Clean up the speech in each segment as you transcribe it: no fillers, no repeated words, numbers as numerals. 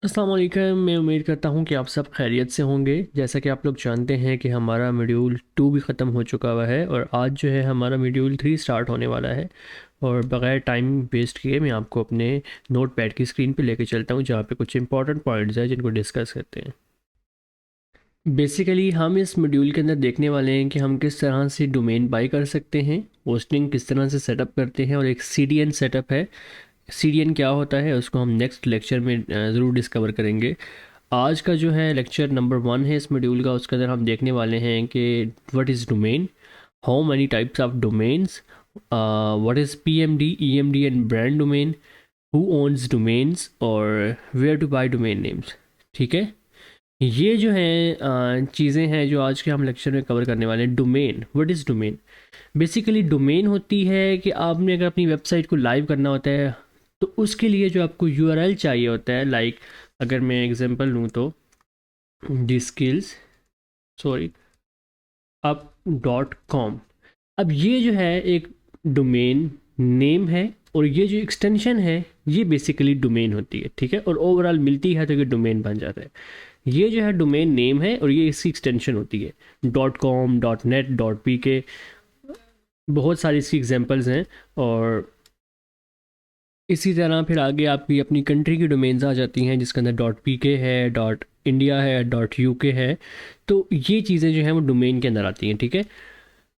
अस्सलाम वालेकुम। मैं उम्मीद करता हूँ कि आप सब खैरियत से होंगे। जैसा कि आप लोग जानते हैं कि हमारा मॉड्यूल 2 भी ख़त्म हो चुका हुआ है और आज जो है हमारा मॉड्यूल 3 स्टार्ट होने वाला है। और बग़ैर टाइम वेस्ट किए मैं आपको अपने नोट पैड की स्क्रीन पे लेके चलता हूँ जहाँ पे कुछ इंपॉर्टेंट पॉइंट्स हैं जिनको डिस्कस करते हैं। बेसिकली हम इस मॉड्यूल के अंदर देखने वाले हैं कि हम किस तरह से डोमेन बाई कर सकते हैं, होस्टिंग किस तरह से सेटअप करते हैं, और एक सीडीएन सेटअप है। सीडीएन क्या होता है उसको हम नेक्स्ट लेक्चर में ज़रूर डिस्कवर करेंगे। आज का जो है लेक्चर नंबर 1 है इस मॉड्यूल का, उसके अंदर हम देखने वाले हैं कि what is domain, how many types of domains, what is PMD, EMD and brand domain, who owns domains और where to buy domain names. ठीक है, ये जो है चीज़ें हैं जो आज के हम लेक्चर में कवर करने वाले हैं। Domain, what is domain? Basically domain होती है कि आपने अगर अपनी वेबसाइट को लाइव करना होता है तो उसके लिए जो आपको यूआरएल चाहिए होता है। लाइक अगर मैं एग्जांपल लूँ तो D skills sorry up dot com. अब ये जो है एक डोमेन नेम है और ये जो एक्सटेंशन है ये बेसिकली डोमेन होती है। ठीक है, और ओवरऑल मिलती है तो ये डोमेन बन जाता है। ये जो है डोमेन नेम है और ये इसकी एक्सटेंशन होती है। Dot com, dot net, dot P के, बहुत सारी इसकी एग्जांपल्स हैं। और इसी तरह फिर आगे आपकी अपनी कंट्री की डोमेन्स आ जाती हैं जिसके अंदर डॉट पी के है, डॉट इंडिया है, डॉट यू के है। तो ये चीज़ें जो हैं वो डोमेन के अंदर आती हैं। ठीक है,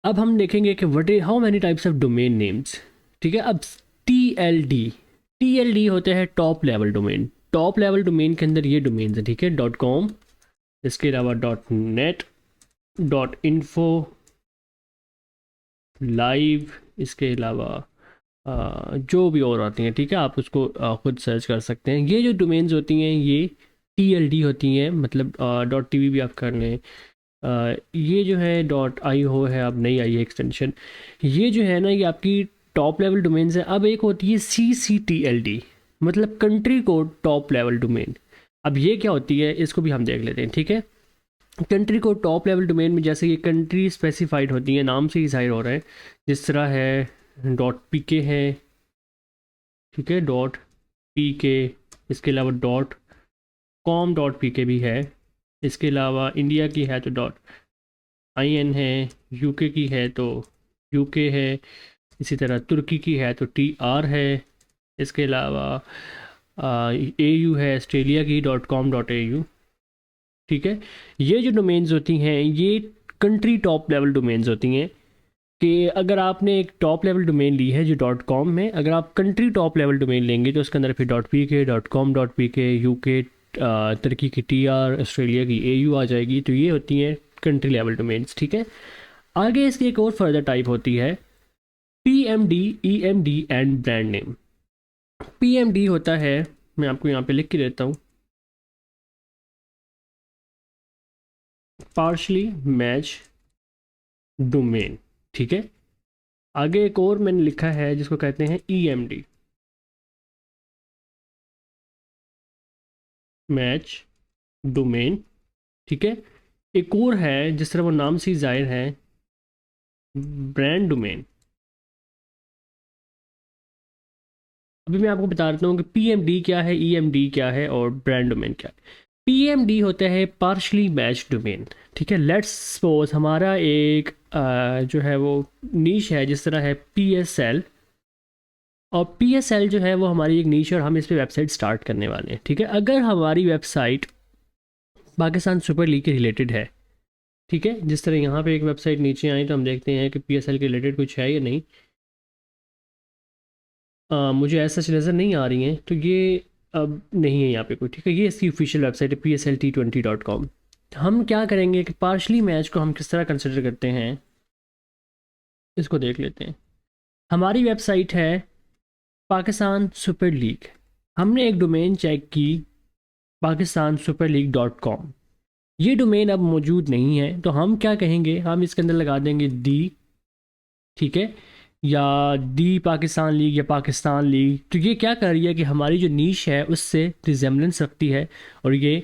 अब हम देखेंगे कि what is how many types of domain names. ठीक है, अब टी एल डी होते हैं top level domain. Top level domain के अंदर ये डोमेन्स हैं। ठीक है, डॉट कॉम, इसके अलावा dot net, dot info, live, इसके अलावा जो भी और आती हैं। ठीक है, आप उसको खुद सर्च कर सकते हैं। ये जो डोमेन्स होती हैं ये टीएलडी होती हैं, मतलब डॉट टीवी भी आप कर लें। ये जो है डॉट आई हो है, अब नहीं आई है एक्सटेंशन। ये जो है ना ये आपकी टॉप लेवल डोमेन्स है। अब एक होती है CCTLD, मतलब country code top level domain. अब ये क्या होती है इसको भी हम देख लेते हैं। ठीक है, country code top level domain में जैसे ये कंट्री स्पेसिफाइड होती है, नाम से ही जाहिर हो रहा है। जिस तरह है डॉट पी के है, ठीक है, डॉट पी के, इसके अलावा डॉट कॉम डॉट पी के भी है। इसके अलावा इंडिया की है तो डॉट आई एन है, यूके की है तो यूके है, इसी तरह तुर्की की है तो TR है। इसके अलावा AU है, ऑस्ट्रेलिया की डॉट कॉम डॉट AU। ठीक है, ये जो डोमेन्स होती हैं ये कंट्री टॉप लेवल डोमेन्स होती हैं। कि अगर आपने एक टॉप लेवल डोमेन ली है जो डॉट कॉम में, अगर आप कंट्री टॉप लेवल डोमेन लेंगे तो उसके अंदर फिर डॉट पी के, डॉट कॉम डॉट पी के, यूके, तुर्की की TR, ऑस्ट्रेलिया की AU आ जाएगी। तो ये होती हैं कंट्री लेवल डोमेन्स। ठीक है, आगे इसकी एक और फर्दर टाइप होती है PMD, EMD and brand name. PMD होता है, मैं आपको यहाँ पे लिख के देता हूँ, पार्शली मैच डोमेन। ठीक है, आगे एक और मैंने लिखा है जिसको कहते हैं EMD, मैच डोमेन। ठीक है, एक और है जिस तरह वो नाम से ही जाहिर है, ब्रांड डोमेन। अभी मैं आपको बता देता हूँ कि PMD क्या है, EMD क्या है और ब्रांड डोमेन क्या है। PMD होता है पार्शली मैच डोमेन। ठीक है, लेट्स सपोज हमारा एक जो है वो नीश है, जिस तरह है PSL, और PSL जो है वो हमारी एक नीश और हम इस पर वेबसाइट स्टार्ट करने वाले हैं। ठीक है, अगर हमारी वेबसाइट पाकिस्तान सुपर लीग के रिलेटेड है, ठीक है, जिस तरह यहाँ पे एक वेबसाइट नीचे आई तो हम देखते हैं कि PSL के रिलेटेड कुछ है या नहीं। मुझे ऐसा नज़र नहीं आ रही हैं तो ये अब नहीं है यहाँ पे कोई। ठीक है, ये इसकी ऑफिशियल वेबसाइट है PSLT20.com। हम क्या करेंगे कि पार्शली मैच को हम किस तरह कंसिडर करते हैं इसको देख लेते हैं। हमारी वेबसाइट है पाकिस्तान सुपर लीग, हमने एक डोमेन चेक की पाकिस्तान सुपर लीग .com। ये डोमेन अब मौजूद नहीं है तो हम क्या कहेंगे, हम इसके अंदर लगा देंगे दी। ठीक है, या दी पाकिस्तान लीग या पाकिस्तान लीग। तो ये क्या कर रही है कि हमारी जो नीश है उससे रिजेम्बलेंस रखती है और ये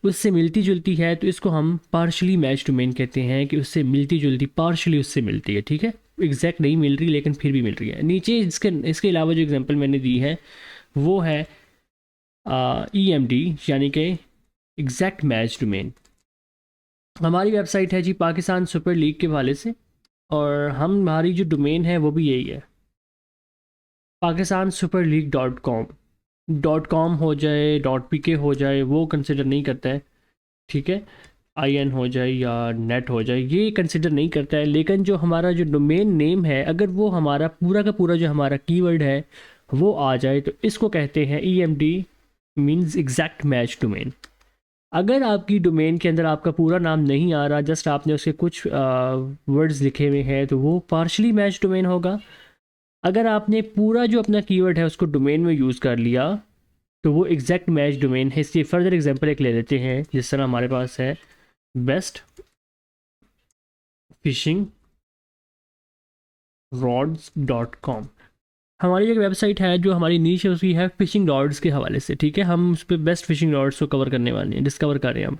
उससे मिलती जुलती है, तो इसको हम पार्शली मैच डोमेन कहते हैं कि उससे मिलती जुलती, पार्शली उससे मिलती है। ठीक है, एग्जैक्ट नहीं मिल रही लेकिन फिर भी मिल रही है। नीचे इसके इसके अलावा जो एग्जांपल मैंने दी है वो है EMD यानी कि एग्जैक्ट मैच डोमेन। हमारी वेबसाइट है जी पाकिस्तान सुपर लीग के हवाले से, और हमारी जो डोमेन है वो भी यही है, पाकिस्तान सुपर लीग .com हो जाए .pk हो जाए वो कंसिडर नहीं करता है, ठीक है। IN हो जाए या नेट हो जाए ये कंसिडर नहीं करता है, लेकिन जो हमारा जो डोमेन नेम है अगर वो हमारा पूरा का पूरा जो हमारा कीवर्ड है वो आ जाए तो इसको कहते हैं EMD, means exact match domain. अगर आपकी डोमेन के अंदर आपका पूरा नाम नहीं आ रहा, जस्ट आपने उसके कुछ वर्ड्स लिखे हुए हैं, तो वो पार्शली मैच डोमेन होगा। अगर आपने पूरा जो अपना कीवर्ड है उसको डोमेन में यूज़ कर लिया तो वो एग्जैक्ट मैच डोमेन है। इसकी फर्दर एग्जांपल एक ले लेते हैं, जिस तरह हमारे पास है बेस्ट फिशिंग rods.com। हमारी एक वेबसाइट है जो हमारी नीश है उसकी है फिशिंग रॉड्स के हवाले से, ठीक है। हम उस पर बेस्ट फिशिंग रॉड्स को कवर करने वाले हैं, डिस्कवर कर रहे हैं हम।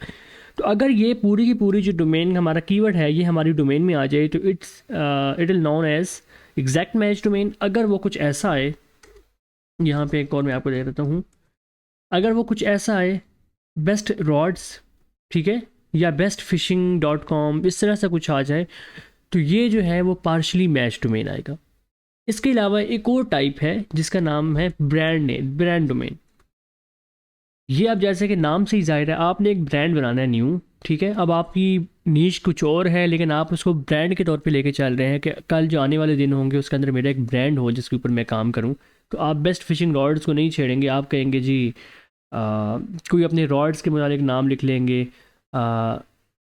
तो अगर ये पूरी की पूरी जो डोमेन हमारा कीवर्ड है ये हमारी डोमेन में आ जाए तो it will known as exact match domain. अगर वो कुछ ऐसा आए, यहाँ पे एक और मैं आपको दे देता हूँ, अगर वो कुछ ऐसा आए बेस्ट रॉड्स, ठीक है, या बेस्ट फिशिंग.com, इस तरह से कुछ आ जाए तो ये जो है वो पार्शली मैच डोमेन आएगा। इसके अलावा एक और टाइप है जिसका नाम है ब्रांड डोमेन। ये अब जैसे कि नाम से ही जाहिर है आपने एक ब्रांड बनाना है न्यू, ठीक है। अब आपकी नीश कुछ और है लेकिन आप उसको ब्रांड के तौर पे लेके चल रहे हैं कि कल जो आने वाले दिन होंगे उसके अंदर मेरा एक ब्रांड हो जिसके ऊपर मैं काम करूं। तो आप बेस्ट फिशिंग रॉड्स को नहीं छेड़ेंगे, आप कहेंगे जी कोई अपने रॉड्स के मुताबिक नाम लिख लेंगे,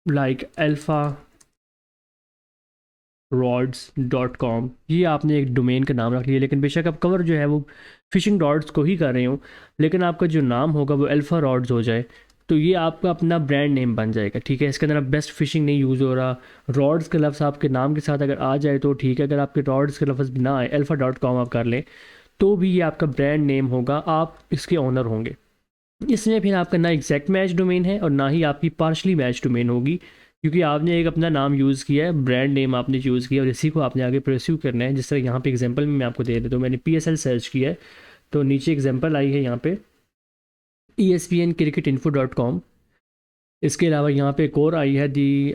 लाइक अल्फ़ा rods.com। ये आपने एक डोमेन का नाम रख लिया, लेकिन बेशक आप कवर जो है वो फिशिंग रॉड्स को ही कर रहे हो, लेकिन आपका जो नाम होगा वो अल्फ़ा रॉड्स हो जाए तो ये आपका अपना ब्रांड नेम बन जाएगा, ठीक है। इसके अंदर अब बेस्ट फिशिंग नहीं यूज़ हो रहा, रॉड्स का लफ्ज़ आपके नाम के साथ अगर आ जाए तो ठीक है, अगर आपके रॉड्स का लफ्ज़ ना आए अल्फ़ा.com आप कर लें तो भी ये आपका ब्रांड नेम होगा, आप इसके ऑनर होंगे। इसमें फिर आपका ना एग्जैक्ट मैच डोमेन है और ना ही आपकी पार्शली मैच डोमेन होगी, क्योंकि आपने एक अपना नाम यूज़ किया है, ब्रांड नेम आपने यूज़ किया और इसी को आपने आगे परस्यू करना है। जिस तरह यहाँ पे एग्जांपल में मैं आपको दे देता हूँ, मैंने PSL सर्च किया है तो नीचे एग्जांपल आई है यहाँ पे ESPN-Cricketinfo.com। इसके अलावा यहाँ पे एक और आई है दी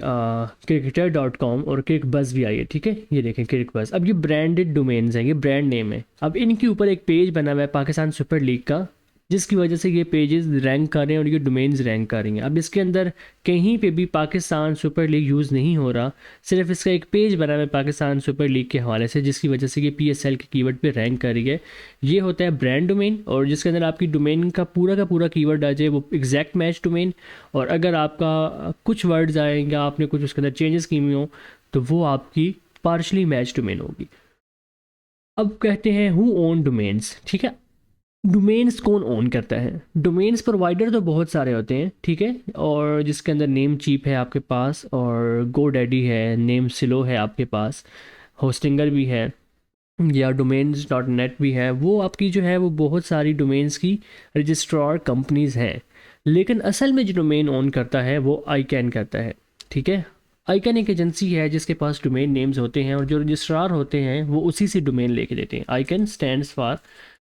cricketer.com और क्रिक बज़ भी आई है, ठीक है। ये देखें क्रिक बज़। अब ये ब्रांडेड डोमेन्स हैं, ये ब्रांड नेम है। अब इनके ऊपर एक पेज बना हुआ है पाकिस्तान सुपर लीग का, जिसकी वजह से ये पेजेस रैंक कर रहे हैं और ये डोमेन्स रैंक कर रही हैं। अब इसके अंदर कहीं पे भी पाकिस्तान सुपर लीग यूज़ नहीं हो रहा, सिर्फ इसका एक पेज बना हुआ है पाकिस्तान सुपर लीग के हवाले से, जिसकी वजह से ये PSL के कीवर्ड पे रैंक कर रही है। ये होता है ब्रांड डोमेन, और जिसके अंदर आपकी डोमेन का पूरा कीवर्ड आ जाए वो एग्जैक्ट मैच डोमेन। और अगर आपका कुछ वर्ड्स आएंगे, आपने कुछ उसके अंदर चेंजेस की हुई हो तो वो आपकी पार्शली मैच डोमेन होगी। अब कहते हैं हु ओन डोमेन्स, ठीक है। डोमेन्स कौन ओन करता है? डोमेन्स प्रोवाइडर तो बहुत सारे होते हैं, ठीक है, और जिसके अंदर नेम चीप है आपके पास, और गो डैडी है, नेम सिलो है आपके पास, होस्टिंगर भी है, या domains.net भी है। वो आपकी जो है वो बहुत सारी डोमेन्स की रजिस्ट्रार कंपनीज़ हैं, लेकिन असल में जो डोमेन ओन करता है वो आईकैन करता है, ठीक है। आईकैन एक एजेंसी है जिसके पास डोमेन नेम्स होते हैं और जो रजिस्ट्रार होते हैं वो उसी से डोमेन लेके देते हैं। आईकैन स्टैंड्स फॉर,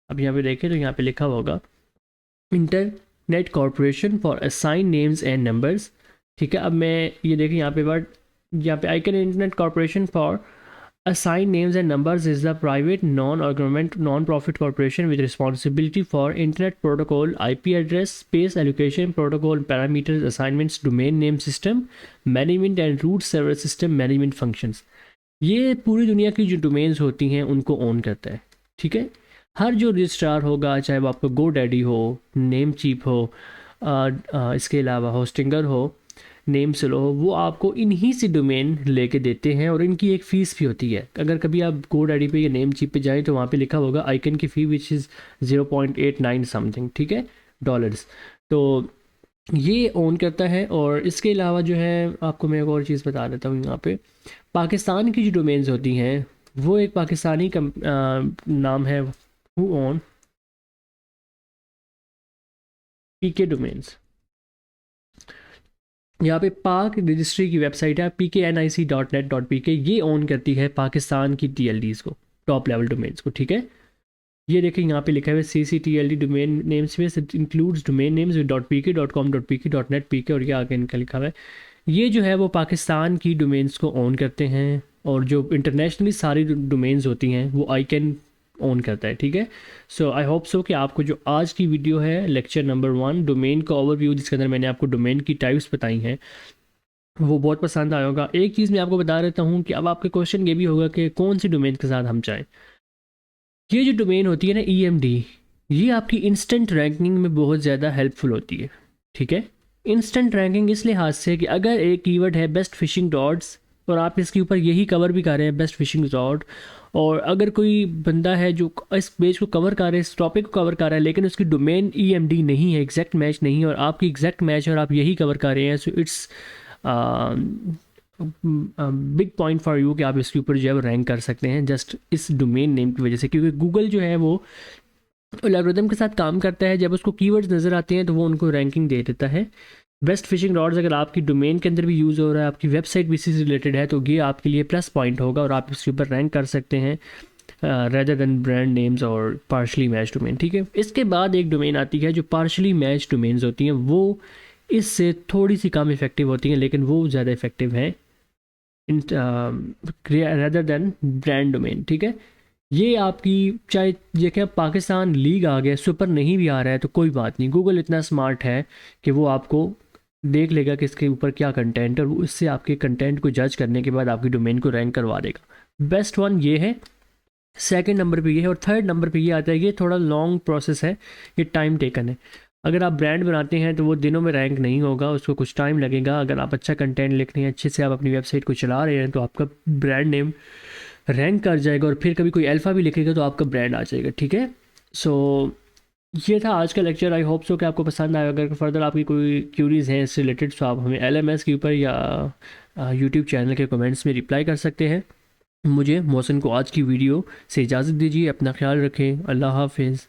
अब यहाँ पे देखें तो यहाँ पे लिखा होगा internet corporation for assign names and numbers, ठीक है। अब मैं ये देखें यहाँ पे वर्ड, यहाँ पे ICANN internet corporation for assign names and numbers is the private non-government non-profit corporation with responsibility for internet protocol, IP address, space allocation, protocol parameters, assignments, domain name system management and root server system management functions। ये पूरी दुनिया की जो domains होती हैं उनको own करता है, ठीक है। हर जो रजिस्ट्रार होगा, चाहे वो आपका गो डैडी हो, नेम चीप हो, इसके अलावा होस्टिंगर हो, नेम से लो, वो आपको इन्हीं से डोमेन लेके देते हैं और इनकी एक फ़ीस भी होती है। अगर कभी आप गो डैडी पे या नेम चीप पे जाएं तो वहाँ पे लिखा होगा आइकन की फ़ी विच इज़ 0.89 समथिंग, ठीक है, डॉलर्स। तो ये ओन करता है। और इसके अलावा जो है आपको मैं एक और चीज़ बता देता हूँ, यहाँ पे पाकिस्तान की जो डोमेन्स होती हैं वो एक पाकिस्तानी नाम है हु ओन PK डोमेन्स। यहाँ पे पाक रजिस्ट्री की वेबसाइट है PKNIC.net.pk, ये ओन करती है पाकिस्तान की TLDs को, टॉप लेवल डोमेन्स को, ठीक है। ये देखें यहाँ पे लिखा है CCTLD domain name space includes domain names with .pk .com .pk .net pk, और ये आगे इनका लिखा हुआ है। ये जो है वो पाकिस्तान की डोमेन्स को ऑन करते हैं, और जो इंटरनेशनली सारी डोमेन्स होती हैं वो आईकैन ऑन करता है, ठीक है। सो आई होप सो कि आपको जो आज की वीडियो है लेक्चर नंबर 1 डोमेन का ओवरव्यू, जिसके अंदर मैंने आपको डोमेन की टाइप्स बताई हैं, वो बहुत पसंद आया होगा। एक चीज़ मैं आपको बता देता हूँ कि अब आपके क्वेश्चन ये भी होगा कि कौन सी डोमेन के साथ हम चाहें। ये जो डोमेन होती है ना EMD, ये आपकी इंस्टेंट रैंकिंग में बहुत ज़्यादा हेल्पफुल होती है, ठीक है। इंस्टेंट रैंकिंग इस लिहाज से कि अगर एक कीवर्ड है बेस्ट फिशिंग डॉट्स और आप इसके ऊपर यही कवर भी कर रहे हैं बेस्ट फिशिंग डॉट, और अगर कोई बंदा है जो इस पेज को कवर कर रहा है, इस टॉपिक को कवर कर रहा है, लेकिन उसकी डोमेन EMD नहीं है, एग्जैक्ट मैच नहीं है, और आपकी एग्जैक्ट मैच है और आप यही कवर कर रहे हैं, so it's big point for you कि आप इसके ऊपर जो है वो रैंक कर सकते हैं जस्ट इस डोमेन नेम की वजह से, क्योंकि गूगल जो है वो एल्गोरिथम के साथ काम करता है। जब उसको कीवर्ड्स नज़र आते हैं तो वो उनको रैंकिंग दे देता है। बेस्ट फिशिंग रॉड्स अगर आपकी डोमेन के अंदर भी यूज़ हो रहा है, आपकी वेबसाइट भी इसी से रिलेटेड है, तो ये आपके लिए प्लस पॉइंट होगा और आप इसके ऊपर रैंक कर सकते हैं रेदर देन ब्रांड नेम्स और पार्शली मैच डोमेन, ठीक है। इसके बाद एक डोमेन आती है जो पार्शली मैच डोमेन्स होती हैं, वो इससे थोड़ी सी कम इफेक्टिव होती हैं, लेकिन वो ज़्यादा इफेक्टिव हैं रेदर देन ब्रांड डोमेन, ठीक है। ये आपकी चाहे ये क्या पाकिस्तान लीग आ गया, सुपर नहीं भी आ रहा है तो कोई बात नहीं, गूगल इतना स्मार्ट है कि वो आपको देख लेगा कि इसके ऊपर क्या कंटेंट है, और वो इससे आपके कंटेंट को जज करने के बाद आपकी डोमेन को रैंक करवा देगा। बेस्ट वन ये है, सेकंड नंबर पे ये है, और थर्ड नंबर पे ये आता है। ये थोड़ा लॉन्ग प्रोसेस है, ये टाइम टेकन है। अगर आप ब्रांड बनाते हैं तो वो दिनों में रैंक नहीं होगा, उसको कुछ टाइम लगेगा। अगर आप अच्छा कंटेंट लिख रहे हैं, अच्छे से आप अपनी वेबसाइट को चला रहे हैं, तो आपका ब्रांड नेम रैंक कर जाएगा, और फिर कभी कोई अल्फ़ा भी लिखेगा तो आपका ब्रांड आ जाएगा, ठीक है। सो ये था आज का लेक्चर। आई होप सो कि आपको पसंद आया। अगर फर्दर आपकी कोई क्यूरीज़ हैं इससे रिलेटेड तो आप हमें LMS के ऊपर या यूट्यूब चैनल के कमेंट्स में रिप्लाई कर सकते हैं। मुझे मोहसिन को आज की वीडियो से इजाज़त दीजिए। अपना ख्याल रखें। अल्लाह हाफिज़।